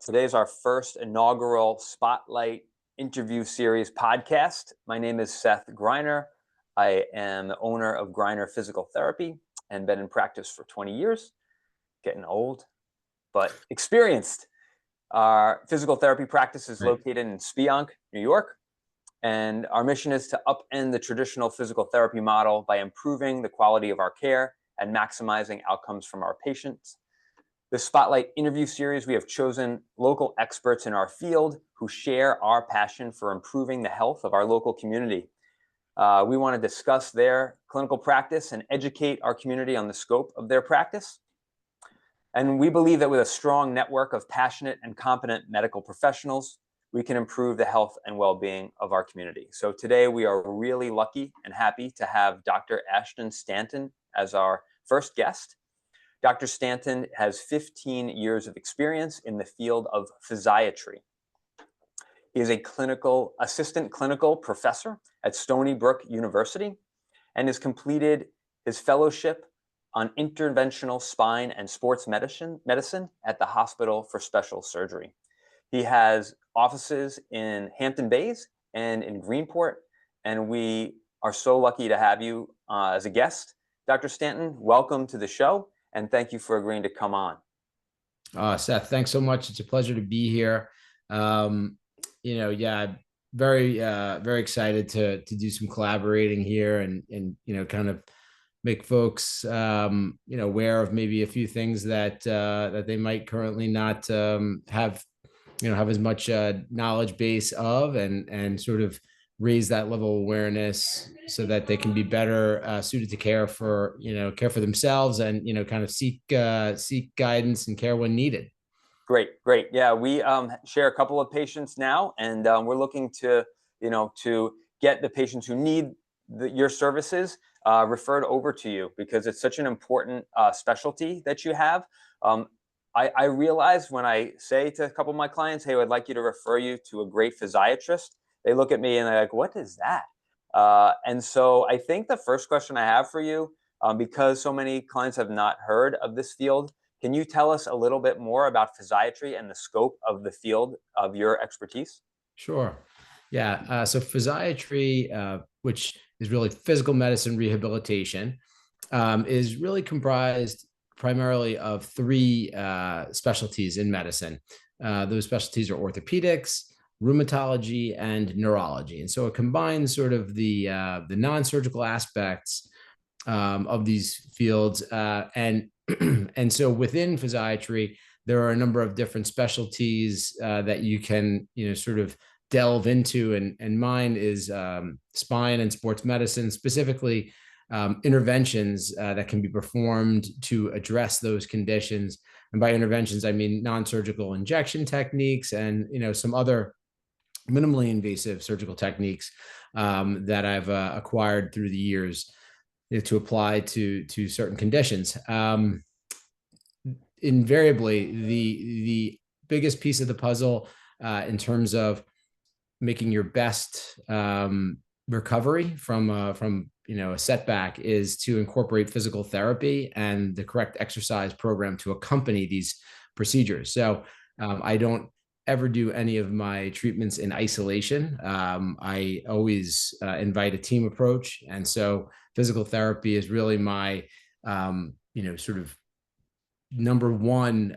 Today is our first inaugural Spotlight interview series podcast. My name is Seth Greiner. I am the owner of Greiner Physical Therapy and been in practice for 20 years. Getting old, but experienced. Our physical therapy practice is Right. located in Spionk, New York. And our mission is to upend the traditional physical therapy model by improving the quality of our care and maximizing outcomes from our patients. This Spotlight interview series, we have chosen local experts in our field who share our passion for improving the health of our local community. We want to discuss their clinical practice and educate our community on the scope of their practice. And we believe that with a strong network of passionate and competent medical professionals, we can improve the health and well-being of our community. So today we are really lucky and happy to have Dr. Ashton Stanton as our first guest. Dr. Stanton has 15 years of experience in the field of physiatry. He is a assistant clinical professor at Stony Brook University and has completed his fellowship on interventional spine and sports medicine at the Hospital for Special Surgery. He has offices in Hampton Bays and in Greenport, and we are so lucky to have you as a guest. Dr. Stanton, welcome to the show, and thank you for agreeing to come on. Seth, thanks so much. It's a pleasure to be here. Very excited to do some collaborating here and kind of make folks aware of maybe a few things that they might currently not have as much knowledge base of, and sort of raise that level of awareness so that they can be better suited to care for themselves and kind of seek guidance and care when needed. Great. Yeah, we share a couple of patients now, and we're looking to get the patients who need your services referred over to you, because it's such an important specialty that you have. I realize when I say to a couple of my clients, hey, I'd like you to refer you to a great physiatrist, they look at me and they're like, what is that? And so I think the first question I have for you, because so many clients have not heard of this field, can you tell us a little bit more about physiatry and the scope of the field of your expertise? Sure. Yeah. So physiatry, which is really physical medicine rehabilitation, is really comprised primarily of three specialties in medicine. Those specialties are orthopedics, rheumatology, and neurology. And so it combines sort of the non-surgical aspects of these fields. And so within physiatry, there are a number of different specialties that you can, sort of delve into. And mine is spine and sports medicine, specifically interventions that can be performed to address those conditions. And by interventions, I mean non-surgical injection techniques and, some other minimally invasive surgical techniques that I've acquired through the years to apply to certain conditions. Invariably, the biggest piece of the puzzle in terms of making your best recovery from a setback is to incorporate physical therapy and the correct exercise program to accompany these procedures. So I don't ever do any of my treatments in isolation. I always invite a team approach. And so physical therapy is really my, sort of number one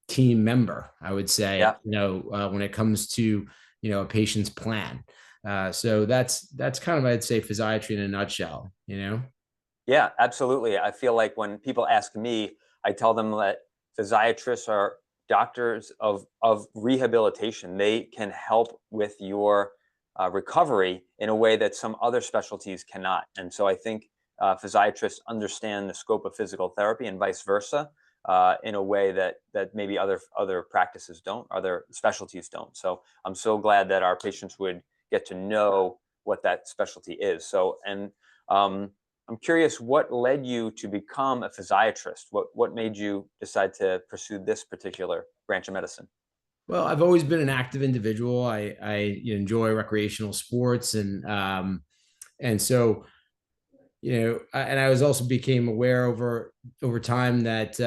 team member, I would say, Yeah. when it comes to, a patient's plan. So that's kind of, I'd say, physiatry in a nutshell, Yeah, absolutely. I feel like when people ask me, I tell them that physiatrists are doctors of rehabilitation. They can help with your recovery in a way that some other specialties cannot. And so I think physiatrists understand the scope of physical therapy and vice versa in a way that maybe other practices don't, other specialties don't. So I'm so glad that our patients would get to know what that specialty is. So, and I'm curious, what led you to become a physiatrist? What made you decide to pursue this particular branch of medicine? Well, I've always been an active individual. I enjoy recreational sports, and so and I was also became aware over time that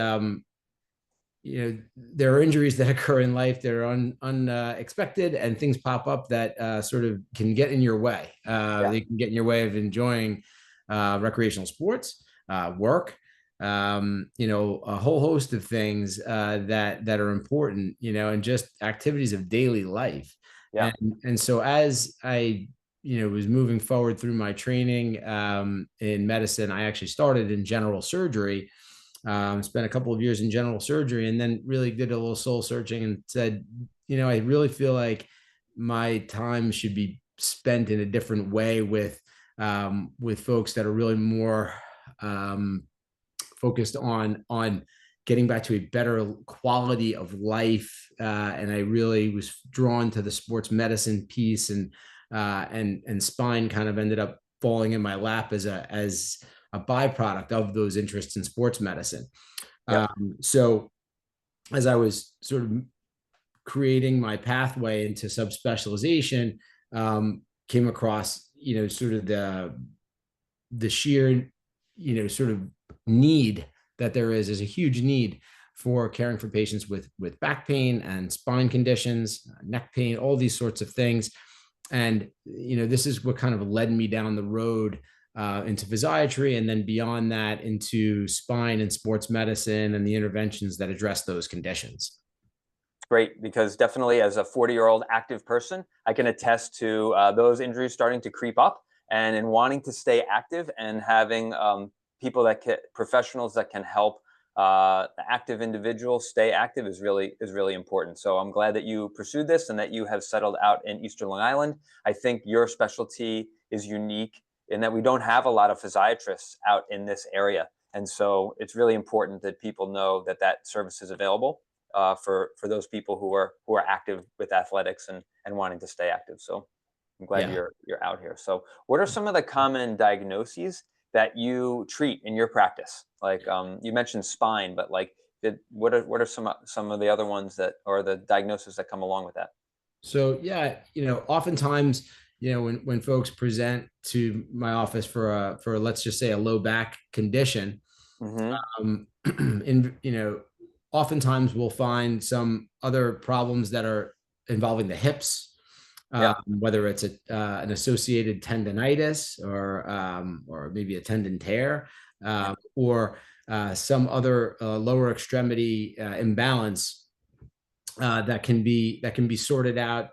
there are injuries that occur in life that are unexpected, and things pop up that sort of can get in your way. Yeah. They can get in your way of enjoying recreational sports, work, a whole host of things that are important, and just activities of daily life. Yeah. And so as I was moving forward through my training in medicine, I actually started in general surgery. Spent a couple of years in general surgery, and then really did a little soul searching and said, I really feel like my time should be spent in a different way with folks that are really more focused on getting back to a better quality of life. And I really was drawn to the sports medicine piece, and spine kind of ended up falling in my lap as a byproduct of those interests in sports medicine. Yeah. So as I was sort of creating my pathway into subspecialization, came across, sort of the sheer, sort of need that there is a huge need for caring for patients with back pain and spine conditions, neck pain, all these sorts of things. And, this is what kind of led me down the road into physiatry, and then beyond that into spine and sports medicine and the interventions that address those conditions. Great, because definitely as a 40-year-old active person, I can attest to those injuries starting to creep up, and in wanting to stay active and having professionals that can help the active individual stay active is really important. So I'm glad that you pursued this and that you have settled out in Eastern Long Island. I think your specialty is unique in that we don't have a lot of physiatrists out in this area. And so it's really important that people know that that service is available for those people who are active with athletics and wanting to stay active. So I'm glad Yeah. you're out here. So what are some of the common diagnoses that you treat in your practice? Like you mentioned spine, but like what are some of the other ones that or the diagnoses that come along with that? So yeah, oftentimes, when folks present to my office for let's just say a low back condition, Mm-hmm. in oftentimes we'll find some other problems that are involving the hips, Yeah. whether it's an associated tendonitis or maybe a tendon tear, or some other lower extremity imbalance that can be sorted out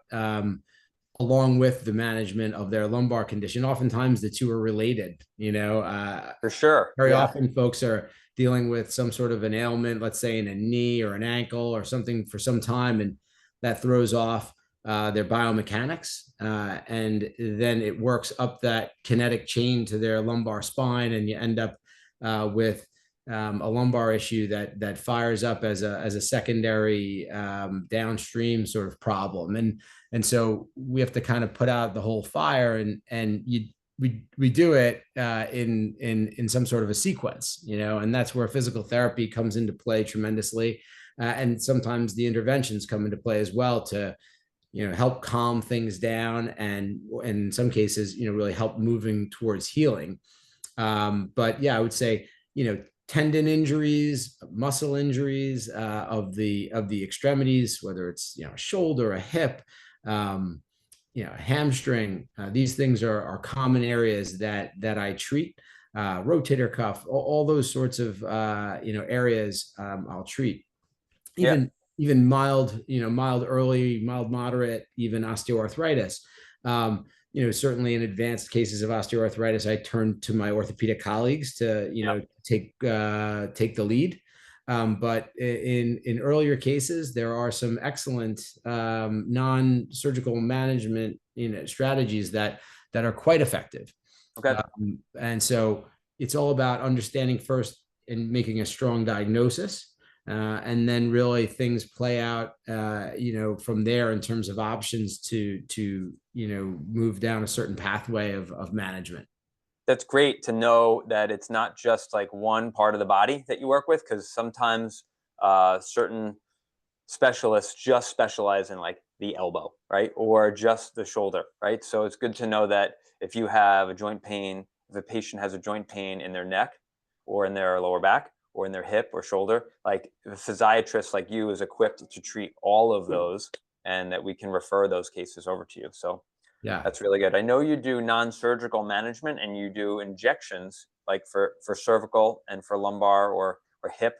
along with the management of their lumbar condition. Oftentimes the two are related. For sure. Very Yeah. often folks are dealing with some sort of an ailment, let's say in a knee or an ankle or something for some time, and that throws off their biomechanics, and then it works up that kinetic chain to their lumbar spine, and you end up with a lumbar issue that fires up as a secondary downstream sort of problem, and so we have to kind of put out the whole fire, and we do it in some sort of a sequence, and that's where physical therapy comes into play tremendously, and sometimes the interventions come into play as well to help calm things down, and in some cases really help moving towards healing. But yeah, I would say tendon injuries, muscle injuries of the extremities, whether it's a shoulder, a hip, a hamstring. These things are common areas that I treat. Rotator cuff, all those sorts of areas I'll treat. Yeah. Even mild, mild early, mild moderate, even osteoarthritis. Certainly in advanced cases of osteoarthritis, I turn to my orthopedic colleagues to take the lead. But in earlier cases, there are some excellent non-surgical management strategies that are quite effective. Okay. And so it's all about understanding first and making a strong diagnosis. And then really things play out, from there in terms of options to move down a certain pathway of management. That's great to know that it's not just like one part of the body that you work with, because sometimes certain specialists just specialize in like the elbow, right? Or just the shoulder, right? So it's good to know that if you have a joint pain, if a patient has a joint pain in their neck or in their lower back, or in their hip or shoulder, like the physiatrist like you is equipped to treat all of those, and that we can refer those cases over to you. So Yeah. that's really good. I know you do non-surgical management and you do injections like for cervical and for lumbar or hip.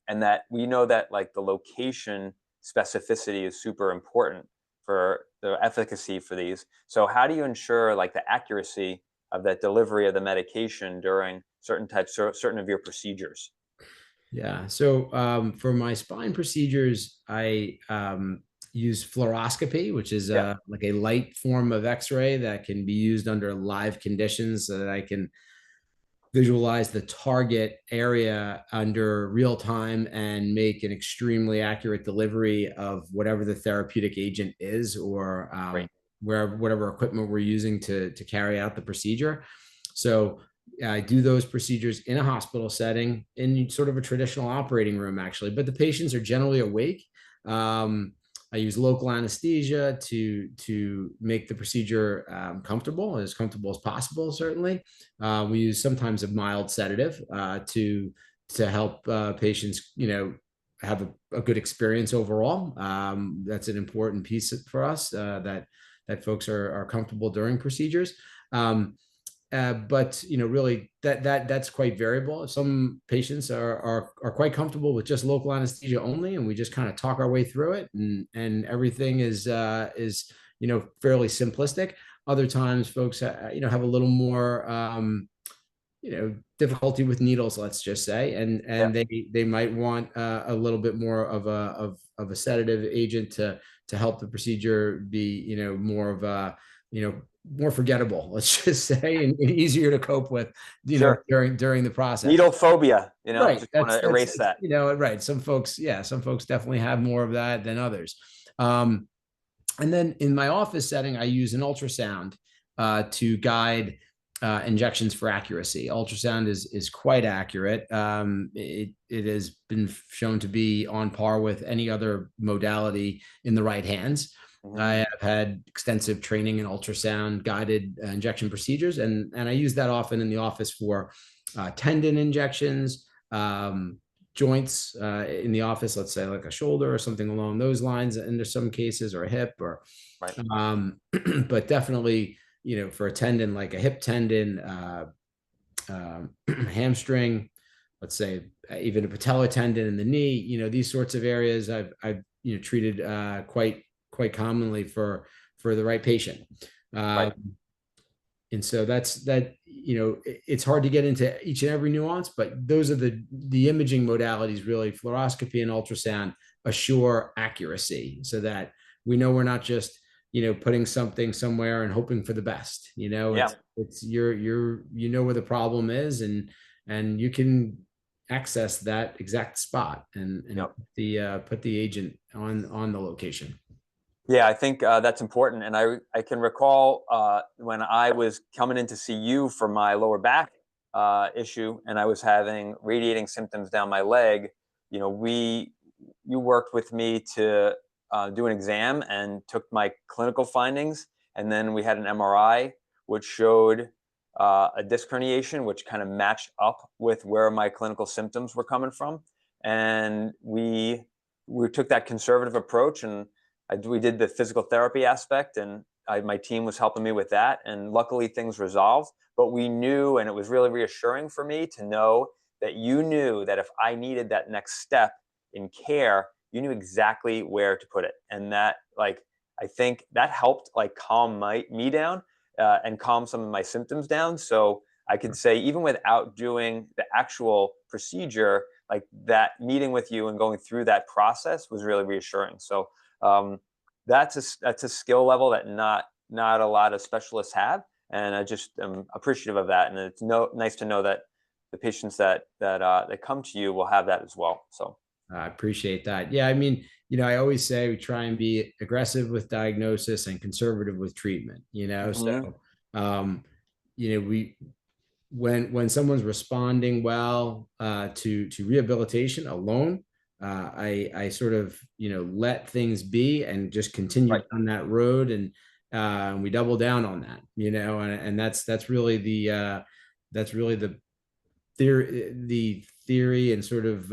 And that we know that like the location specificity is super important for the efficacy for these. So how do you ensure like the accuracy of that delivery of the medication during certain of your procedures? Yeah. So for my spine procedures, I use fluoroscopy, which is Yeah, like a light form of X-ray that can be used under live conditions so that I can visualize the target area under real time and make an extremely accurate delivery of whatever the therapeutic agent is, or great. whatever equipment we're using to carry out the procedure. So I do those procedures in a hospital setting in sort of a traditional operating room, actually, but the patients are generally awake. I use local anesthesia to make the procedure comfortable, as comfortable as possible. Certainly, we use sometimes a mild sedative to help patients, have a good experience overall. That's an important piece for us, that folks are comfortable during procedures. But really that's quite variable. Some patients are quite comfortable with just local anesthesia only, and we just kind of talk our way through it, and everything is fairly simplistic. Other times, folks have a little more difficulty with needles, let's just say, Yeah, and they might want a little bit more of a sedative agent to help the procedure be more of a more forgettable, let's just say, and easier to cope with sure. during the process. Needle phobia, Right. just want to erase That's that. right. Some folks definitely have more of that than others. um and then in my office setting, I use an ultrasound to guide injections for accuracy. Ultrasound is quite accurate. It has been shown to be on par with any other modality in the right hands. Mhm. I have had extensive training in ultrasound guided injection procedures, and I use that often in the office for tendon injections, joints in the office, let's say like a shoulder or something along those lines, and there's some cases, or a hip, or Right. but definitely, for a tendon like a hip tendon, hamstring, let's say even a patella tendon in the knee, these sorts of areas I've treated quite commonly for the right patient. Right. And so it's hard to get into each and every nuance, but those are the imaging modalities, really. Fluoroscopy and ultrasound assure accuracy so that we know we're not just putting something somewhere and hoping for the best. Yeah. It's where the problem is, and you can access that exact spot and Yep. put the agent on the location. Yeah, I think that's important. And I can recall when I was coming in to see you for my lower back issue, and I was having radiating symptoms down my leg. You worked with me to do an exam and took my clinical findings, and then we had an MRI which showed a disc herniation, which kind of matched up with where my clinical symptoms were coming from, and we took that conservative approach, and we did the physical therapy aspect, and my team was helping me with that, and luckily things resolved. But we knew, and it was really reassuring for me to know that you knew that if I needed that next step in care, you knew exactly where to put it, and that I think that helped calm me down and calm some of my symptoms down. So I could say even without doing the actual procedure, like that meeting with you and going through that process was really reassuring. So that's a skill level that not a lot of specialists have, and I just am appreciative of that. And it's nice to know that the patients that come to you will have that as well. So I appreciate that. Yeah, I mean, I always say we try and be aggressive with diagnosis and conservative with treatment. mhm. So we when someone's responding well to rehabilitation alone, I sort of let things be and just continue Right. down that road, and we double down on that. And that's really the theory, the theory and sort of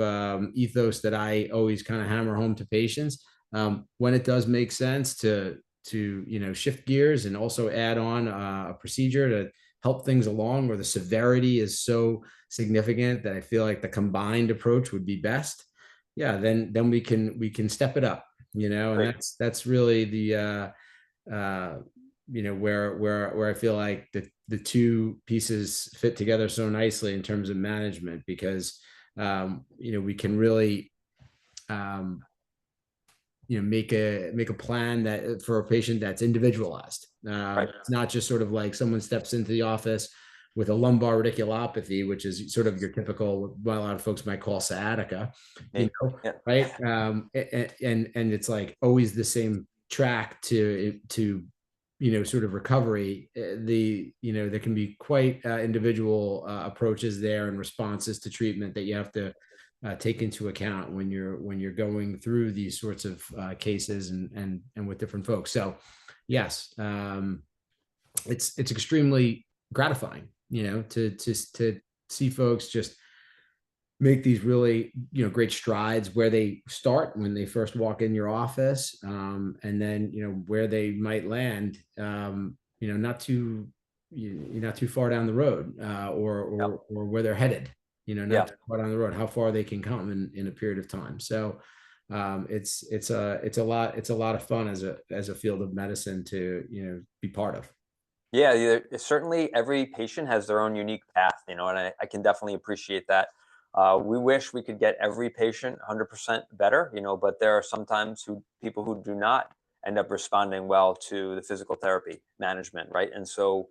ethos that I always kind of hammer home to patients. When it does make sense to shift gears and also add on a procedure to help things along where the severity is so significant that I feel like the combined approach would be best. Yeah, then we can step it up, and Great. that's really the where I feel like the two pieces fit together so nicely in terms of management, because we can really make a plan that for a patient that's individualized. Right. It's not just sort of like someone steps into the office with a lumbar radiculopathy, which is sort of your typical, what a lot of folks might call sciatica, Yeah. right? And it's like always the same track to sort of recovery. There can be quite individual approaches there and responses to treatment that you have to take into account when you're going through these sorts of cases and with different folks. So yes, it's extremely gratifying, to see folks just make these really great strides where they start when they first walk in your office, and then where they might land, not too far down the road, or where they're headed, not too far down the road, how far they can come in a period of time. So it's a lot of fun as a field of medicine to be part of. Yeah, certainly every patient has their own unique path, and I can definitely appreciate that. We wish we could get every patient 100% better, but there are sometimes people who do not end up responding well to the physical therapy management, right? And so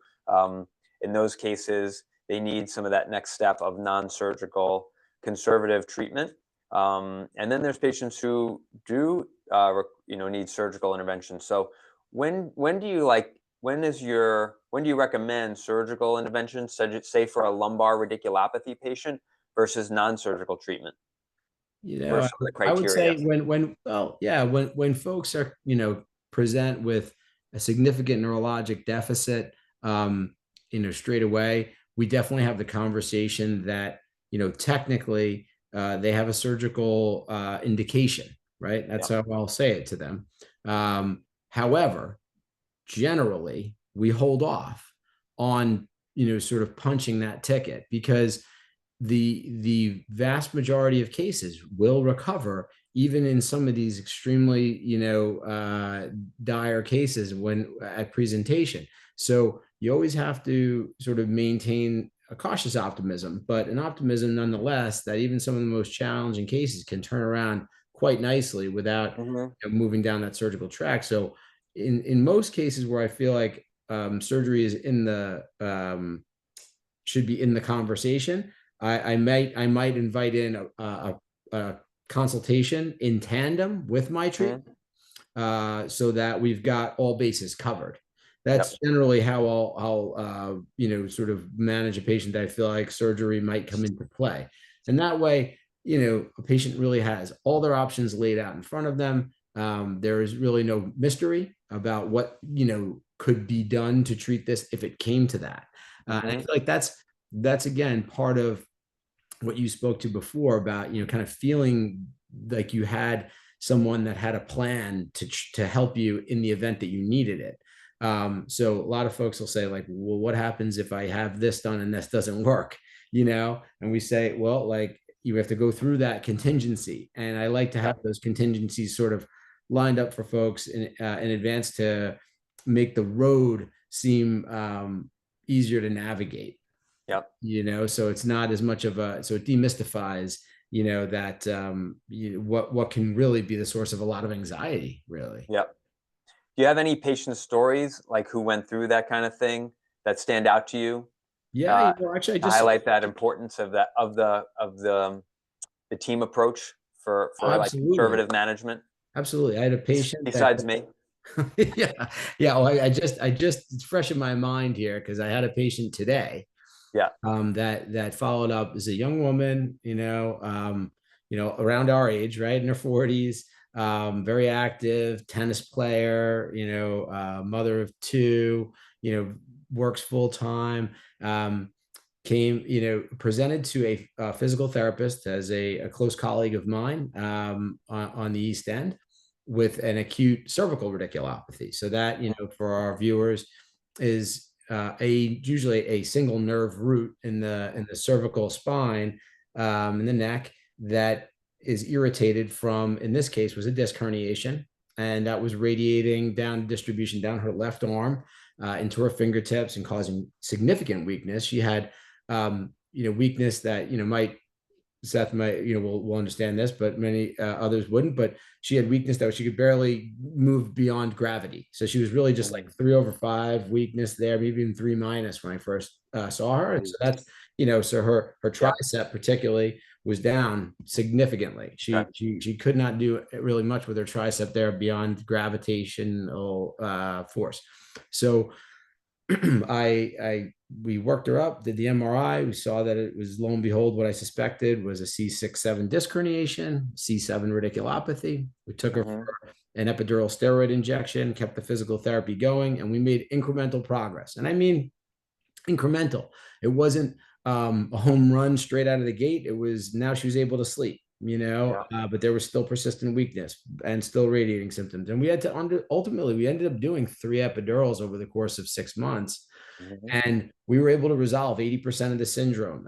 in those cases, they need some of that next step of non-surgical conservative treatment. And then there's patients who do, need surgical intervention. So when do you when do you recommend surgical intervention, say for a lumbar radiculopathy patient versus non-surgical treatment? What are some of the I would criteria? say when folks are, present with a significant neurologic deficit, straight away, we definitely have the conversation that, technically, they have a surgical indication, right? That's how I'll say it to them. However, generally we hold off on sort of punching that ticket, because the vast majority of cases will recover even in some of these extremely dire cases when at presentation. So you always have to sort of maintain a cautious optimism, but an optimism nonetheless that even some of the most challenging cases can turn around quite nicely without moving down that surgical track. So in most cases where I feel like surgery is should be in the conversation, I might invite in a consultation in tandem with my treatment, so that we've got all bases covered. That's generally how I'll sort of manage a patient that I feel like surgery might come into play. And that way, a patient really has all their options laid out in front of them. There is really no mystery about what could be done to treat this if it came to that. And I feel like that's again part of what you spoke to before about kind of feeling like you had someone that had a plan to help you in the event that you needed it. So a lot of folks will say like, well, what happens if I have this done and this doesn't work? And we say, well, like you have to go through that contingency. And I like to have those contingencies sort of lined up for folks in advance to make the road seem easier to navigate. So it's not as much of so it demystifies, that what can really be the source of a lot of anxiety, really. Do you have any patient stories like who went through that kind of thing that stand out to you? Yeah, actually, I just highlight that importance of the team approach for like conservative management. Absolutely, I had a patient besides me. yeah. Well, I just it's fresh in my mind here because I had a patient today. That followed up as a young woman, around our age, right, in her 40s, very active tennis player, mother of two, works full time. came, presented to a physical therapist as a close colleague of mine on the East End with an acute cervical radiculopathy. So that, for our viewers, is usually a single nerve root in the cervical spine, in the neck, that is irritated from, in this case, was a disc herniation, and that was radiating down distribution down her left arm into her fingertips and causing significant weakness. She had weakness that, Seth might, will understand this, but many others wouldn't. But she had weakness that she could barely move beyond gravity. So she was really just like 3/5 weakness there, maybe even 3- when I first saw her. And so that's, so her tricep particularly was down significantly. She could not do really much with her tricep there beyond gravitational force. So we worked her up, did the MRI. We saw that it was, lo and behold, what I suspected was a C6-7 disc herniation, C7 radiculopathy. We took her for an epidural steroid injection, kept the physical therapy going, and we made incremental progress. And I mean incremental. It wasn't a home run straight out of the gate. It was, now she was able to sleep, but there was still persistent weakness and still radiating symptoms. And we had to ultimately, we ended up doing 3 epidurals over the course of 6 months. And we were able to resolve 80% of the syndrome.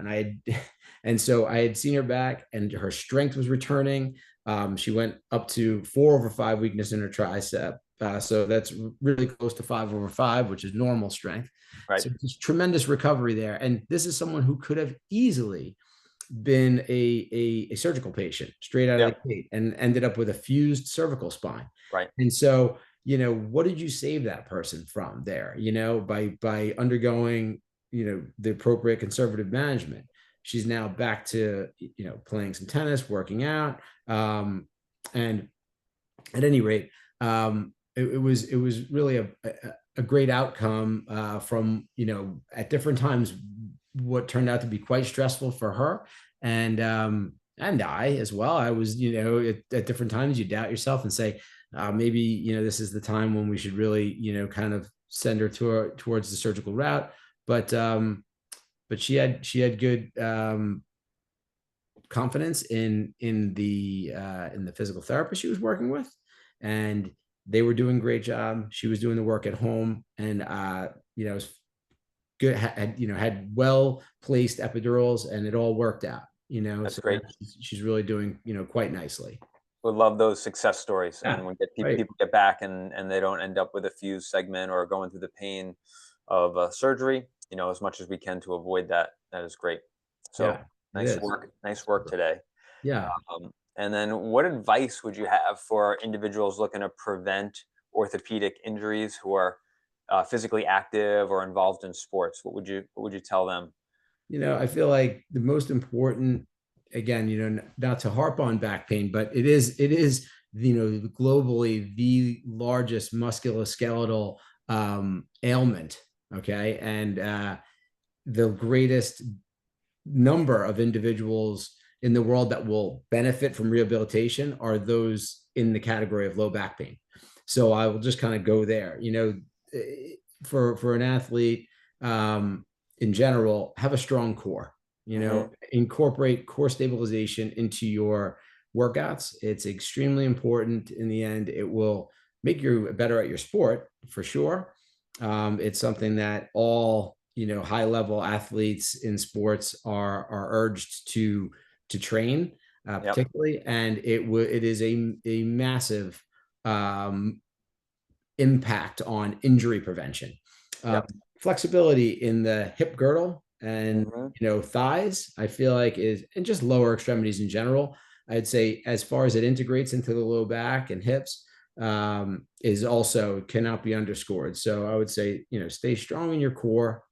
And so I had seen her back, and her strength was returning. She went up to 4/5 weakness in her tricep. So that's really close to 5/5, which is normal strength. Right. So there's tremendous recovery there. And this is someone who could have easily been a surgical patient straight out of the gate and ended up with a fused cervical spine. Right. And so, what did you save that person from there, by undergoing, the appropriate conservative management? She's now back to, playing some tennis, working out. And at any rate, it was really a great outcome from, at different times, what turned out to be quite stressful for her. And I as well. I was, at different times you doubt yourself and say, maybe, this is the time when we should really, kind of send her towards the surgical route. But she had good confidence in the physical therapist she was working with, and they were doing a great job. She was doing the work at home, and it was good, had well placed epidurals, and it all worked out. That's so great. She's really doing quite nicely. We love those success stories, Yeah, and when people get back and they don't end up with a fused segment or going through the pain of surgery, as much as we can to avoid that. That is great. So nice work today. Yeah. And then, what advice would you have for individuals looking to prevent orthopedic injuries who are physically active or involved in sports? What would you tell them? I feel like the most important, again, not to harp on back pain, but it is, globally the largest musculoskeletal ailment. Okay. And the greatest number of individuals in the world that will benefit from rehabilitation are those in the category of low back pain. So I will just kind of go there, for an athlete, in general, have a strong core, incorporate core stabilization into your workouts. It's extremely important. In the end, it will make you better at your sport for sure. It's something that all, high level athletes in sports are urged to train, particularly. And it is a massive impact on injury prevention. Flexibility in the hip girdle and thighs, I feel like and just lower extremities in general. I'd say, as far as it integrates into the low back and hips, is also cannot be underscored. So I would say, stay strong in your core,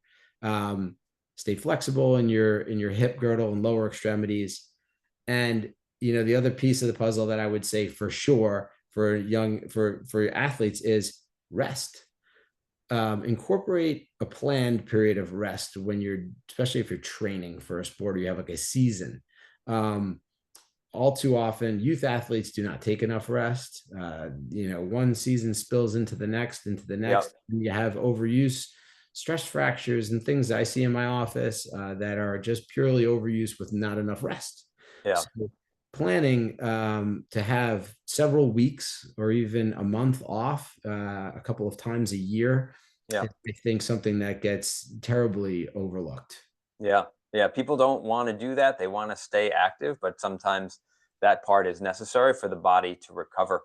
stay flexible in your hip girdle and lower extremities. And the other piece of the puzzle that I would say for sure for athletes is rest. Incorporate a planned period of rest when especially if you're training for a sport or you have like a season. All too often, youth athletes do not take enough rest. One season spills into the next. And you have overuse stress fractures and things I see in my office that are just purely overuse with not enough rest. Yeah. So planning to have several weeks or even a month off a couple of times a year Yeah. is, I think, something that gets terribly overlooked. Yeah. Yeah. People don't want to do that. They want to stay active, but sometimes that part is necessary for the body to recover.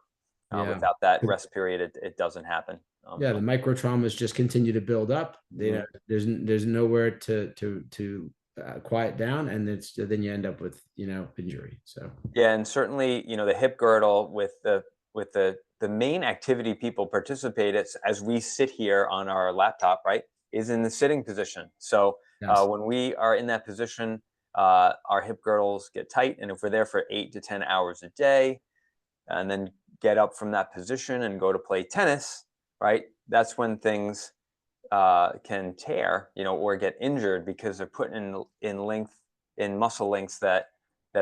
Yeah. Without that rest period, it doesn't happen. Yeah, the micro traumas just continue to build up. Mhm. There's nowhere to quiet down, and then you end up with injury. So Yeah, and certainly, the hip girdle with the main activity people participate as we sit here on our laptop, right, is in the sitting position. So yes, when we are in that position, our hip girdles get tight, and if we're there for 8 to 10 hours a day, and then get up from that position and go to play tennis, right, that's when things can tear, or get injured because they're put in muscle lengths that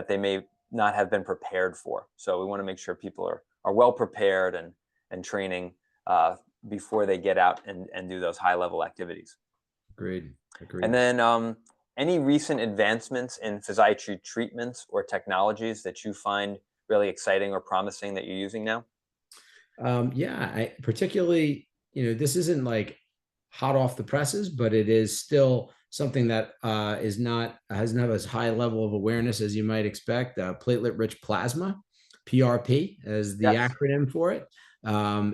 they may not have been prepared for. So we want to make sure people are well prepared and training uh, before they get out and do those high level activities. agreed, And agreed. then any recent advancements in physiatry treatments or technologies that you find really exciting or promising that you're using now? Yeah, particularly, this isn't like hot off the presses, but it is still something that is not hasn't have as high level of awareness as you might expect. Platelet-rich plasma, PRP, as the Yes. acronym for it,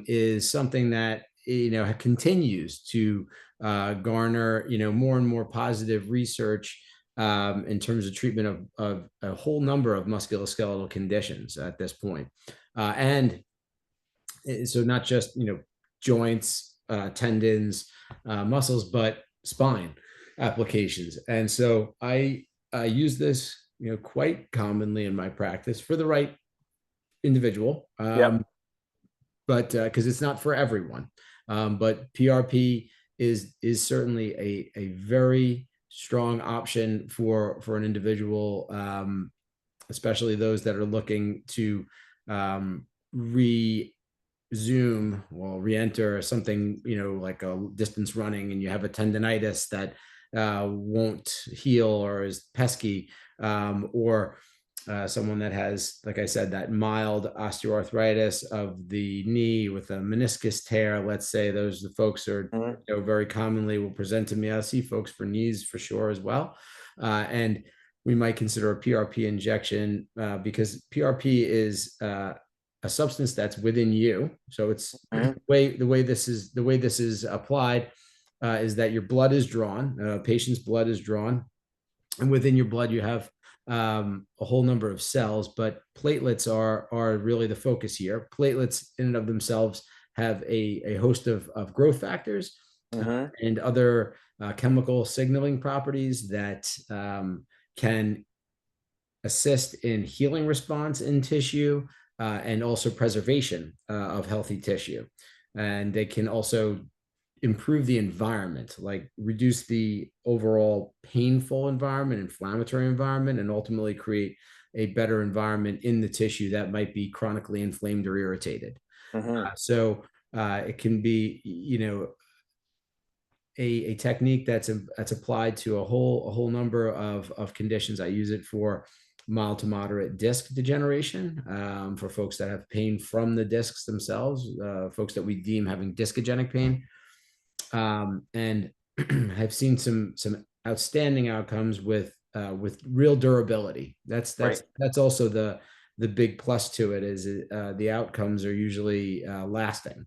is something that continues to garner more and more positive research in terms of treatment of a whole number of musculoskeletal conditions at this point. And so not just joints, tendons, muscles, but spine applications. And so I use this quite commonly in my practice for the right individual, Yep. but because it's not for everyone. But PRP is certainly a very strong option for an individual, especially those that are looking to re re-enter something, like a distance running, and you have a tendonitis that won't heal or is pesky, or someone that has, like I said, that mild osteoarthritis of the knee with a meniscus tear. Let's say those the folks are Mhm. very commonly will present to me. I see folks for knees for sure as well, and we might consider a PRP injection because PRP is a substance that's within you. So it's Mhm. the way this is applied is that your blood is drawn, patient's blood is drawn, and within your blood you have a whole number of cells, but platelets are really the focus here. Platelets in and of themselves have a host of growth factors Mhm. and other chemical signaling properties that can assist in healing response in tissue and also preservation of healthy tissue. And they can also improve the environment, like reduce the overall painful environment, inflammatory environment, and ultimately create a better environment in the tissue that might be chronically inflamed or irritated. Mhm. So it can be, a technique that's applied to a whole number of conditions. I use it for mild to moderate disc degeneration, for folks that have pain from the discs themselves, folks that we deem having discogenic pain, and have seen some outstanding outcomes with real durability. That's Right. that's that's also the big plus to it is the outcomes are usually lasting.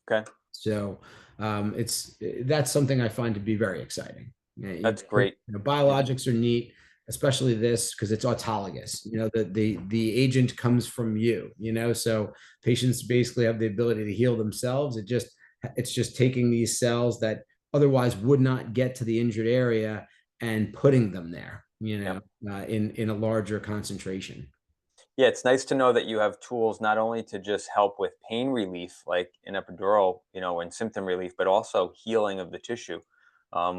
Okay. So that's something I find to be very exciting. That's great. Biologics are neat, especially this because it's autologous. The agent comes from you. So patients basically have the ability to heal themselves. It's just taking these cells that otherwise would not get to the injured area and putting them there. Yep. In a larger concentration. Yeah, it's nice to know that you have tools not only to just help with pain relief, like in epidural, and symptom relief, but also healing of the tissue,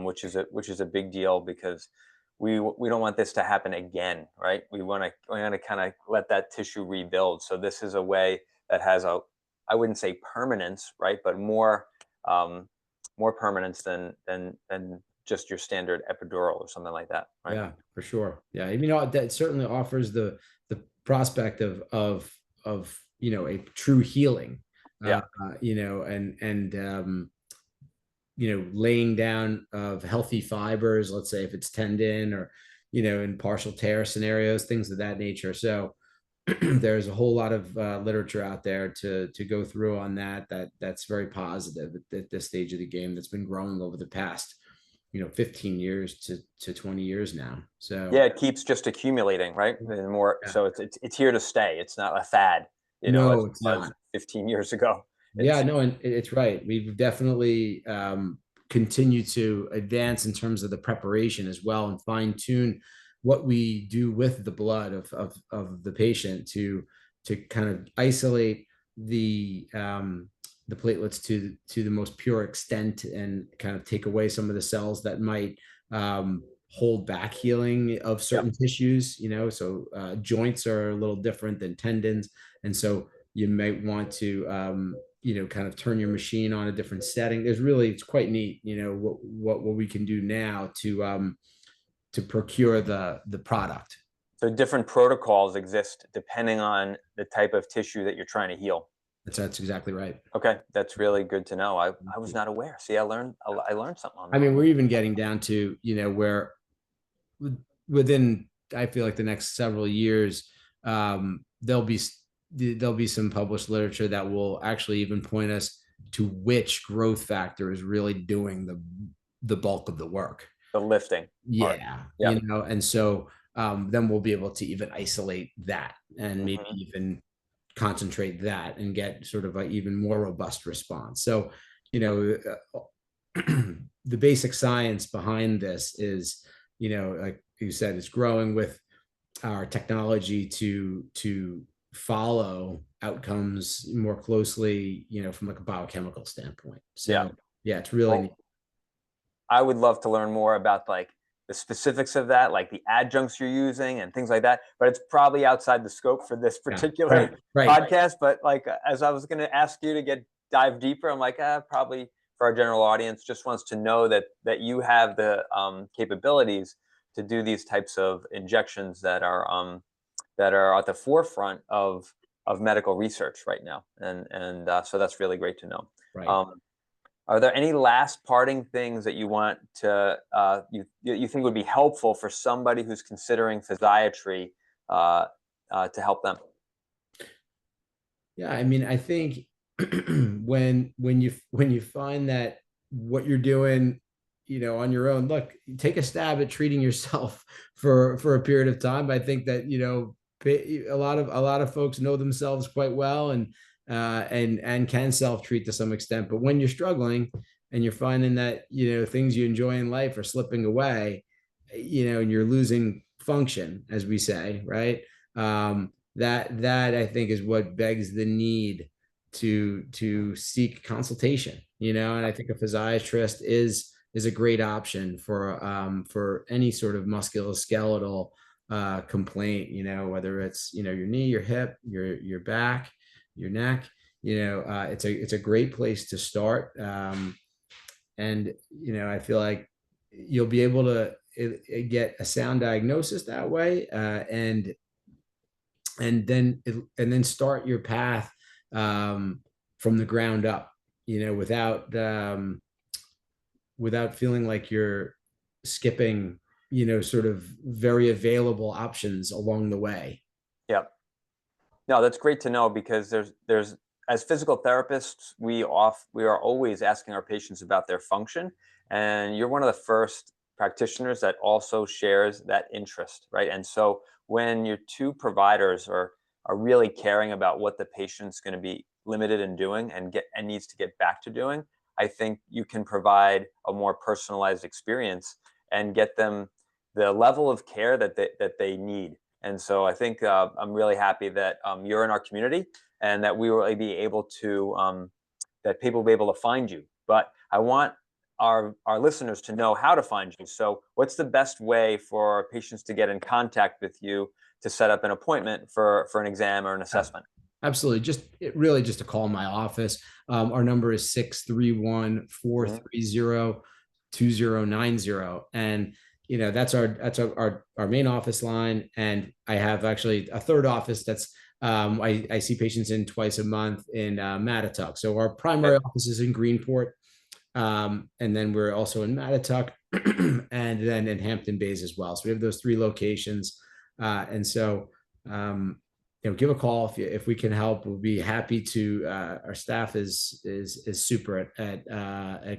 which is a big deal because we don't want this to happen again, right? We want to kind of let that tissue rebuild. So this is a way that has I wouldn't say permanence, right, but more um, more permanence than just your standard epidural or something like that, right? Yeah, for sure. Yeah, you know, that certainly offers the prospect of you know, a true healing. Yeah. You know, and you know, laying down of healthy fibers, let's say if it's tendon or, you know, in partial tear scenarios, things of that nature. So there's a whole lot of literature out there to go through on that's very positive at this stage of the game, that's been growing over the past, you know, 15 years to 20 years now. So Yeah, it keeps just accumulating, right? And more, yeah. so it's here to stay. It's not a fad, you know, as No, it it's was not. 15 years ago. Yeah, It's no, and it's right. We've definitely continued to advance in terms of the preparation as well, and fine tune what we do with the blood of the patient to kind of isolate the platelets to the most pure extent, and kind of take away some of the cells that might hold back healing of yeah, certain tissues. You know, so joints are a little different than tendons, and so you might want to you know, kind of turn your machine on a different setting. It's quite neat, you know, what we can do now to procure the product. so different protocols exist depending on the type of tissue that you're trying to heal. That's exactly right. Okay, that's really good to know. I was not aware. See, I learned something on I that. mean, we're even getting down to, you know, where within, I feel like the next several years, there'll be some published literature that will actually even point us to which growth factor is really doing the bulk of the work. The lifting part. Yeah, Yeah. you know, and so then we'll be able to even isolate that, and maybe Hmm. even concentrate that and get sort of an even more robust response. So, you know, the basic science behind this is, you know, like you said, is growing with our technology to follow outcomes more closely, you know, from like a biochemical standpoint. Yeah. So yeah, it's really neat. Well, I would love to learn more about like the specifics of that, like the adjuncts you're using and things like that. But it's probably outside the scope for this Yeah, right, particular right. podcast. But like, as I was going to ask you to dive deeper, I'm like, probably for our general audience, just wants to know that you have the capabilities to do these types of injections that are at the forefront of medical research right now, and so that's really great to know. Right. Um, are there any last parting things that you want to you think would be helpful for somebody who's considering physiatry to help them? Yeah, I mean, I think when you find that what you're doing, you know, on your own, look, take a stab at treating yourself for a period of time. I think that, you know, a lot of folks know themselves quite well, and can self-treat to some extent. But when you're struggling and you're finding that, you know, things you enjoy in life are slipping away, you know, and you're losing function, as we say, right? That I think is what begs the need to seek consultation, you know. And I think a physiatrist is a great option for any sort of musculoskeletal complaint, you know, whether it's, you know, your knee, your hip, your back, your neck. You know, it's a great place to start. And you know, I feel like you'll be able to get a sound diagnosis that way, and then start your path from the ground up, you know, without feeling like you're skipping, you know, sort of very available options along the way. Yeah. No, that's great to know, because there's as physical therapists, we are always asking our patients about their function, and you're one of the first practitioners that also shares that interest, right? And so when your two providers are really caring about what the patient's going to be limited in doing and needs to get back to doing, I think you can provide a more personalized experience and get them the level of care that they need. And so I think I'm really happy that you're in our community, and that we will be able to that people will be able to find you. But I want our listeners to know how to find you. So what's the best way for patients to get in contact with you to set up an appointment for an exam or an assessment? Absolutely. Really just to call my office. Our number is 631-430-2090. And that's our main office line. And I have actually a third office that's I see patients in twice a month in Mattatuck. So our primary Okay. office is in Greenport. And then we're also in Mattatuck and then in Hampton Bays as well. So we have those three locations. And so give a call if we can help. We'll be happy to. Our staff is super at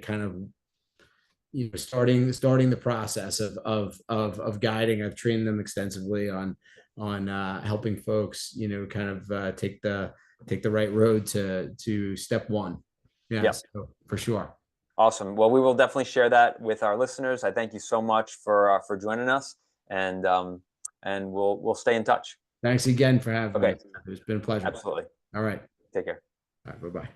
kind of starting the process of guiding. I've trained them extensively on helping folks kind of take the right road to step one. Yeah. So for sure. Awesome. Well, we will definitely share that with our listeners. I thank you so much for joining us, and we'll stay in touch. Thanks again for having me. Okay. It's been a pleasure. Absolutely. All right. Take care. All right. Bye-bye.